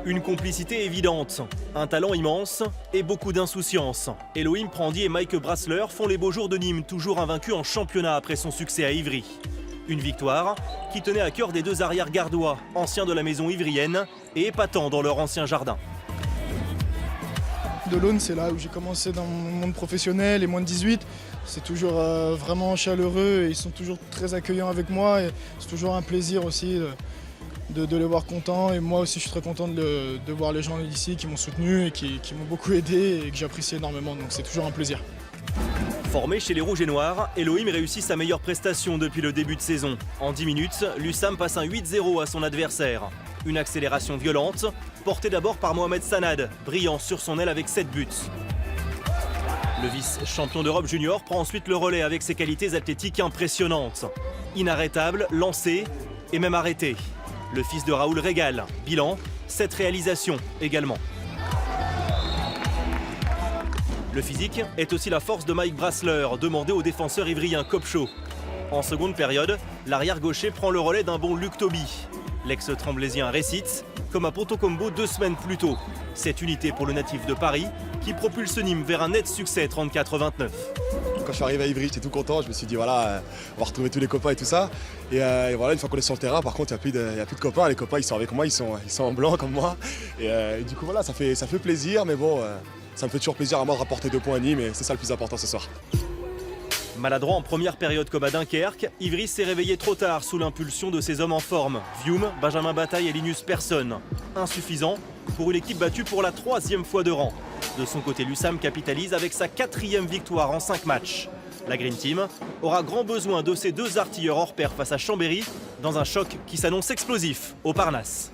Une complicité évidente, un talent immense et beaucoup d'insouciance. Elohim Prandi et Mike Brasler font les beaux jours de Nîmes, toujours invaincus en championnat après son succès à Ivry. Une victoire qui tenait à cœur des deux arrières gardois, anciens de la maison ivrienne et épatants dans leur ancien jardin. De l'Aune, c'est là où j'ai commencé dans mon monde professionnel, les moins de 18. C'est toujours vraiment chaleureux et ils sont toujours très accueillants avec moi. Et c'est toujours un plaisir aussi de les voir contents. Et moi aussi, je suis très content de voir les gens d'ici qui m'ont soutenu et qui m'ont beaucoup aidé et que j'apprécie énormément. Donc c'est toujours un plaisir. Formé chez les Rouges et Noirs, Elohim réussit sa meilleure prestation depuis le début de saison. En 10 minutes, l'USAM passe un 8-0 à son adversaire. Une accélération violente, portée d'abord par Mohamed Sanad, brillant sur son aile avec 7 buts. Le vice-champion d'Europe junior prend ensuite le relais avec ses qualités athlétiques impressionnantes. Inarrêtable, lancé et même arrêté. Le fils de Raoul régale. Bilan, 7 réalisations également. Le physique est aussi la force de Mike Brasler, demandé au défenseur ivrien Kopcho. En seconde période, l'arrière gaucher prend le relais d'un bon Luc Toby. L'ex-tremblaisien récite, comme à Ponto Combo 2 semaines plus tôt. Cette unité pour le natif de Paris qui propulse Nîmes vers un net succès 34-29. Quand je suis arrivé à Ivry, j'étais tout content. Je me suis dit, voilà, on va retrouver tous les copains et tout ça. Et voilà, une fois qu'on est sur le terrain, par contre, il n'y a plus de copains. Les copains, ils sont avec moi, ils sont en blanc comme moi. Et du coup, voilà, ça fait plaisir. Mais bon, ça me fait toujours plaisir à moi de rapporter 2 points à Nîmes. Et c'est ça le plus important ce soir. Maladroit en première période comme à Dunkerque, Ivry s'est réveillé trop tard sous l'impulsion de ses hommes en forme. Vium, Benjamin Bataille et Linus Persson. Insuffisant pour une équipe battue pour la 3e fois de rang. De son côté, l'USAM capitalise avec sa 4e victoire en 5 matchs. La Green Team aura grand besoin de ses 2 artilleurs hors pair face à Chambéry dans un choc qui s'annonce explosif au Parnasse.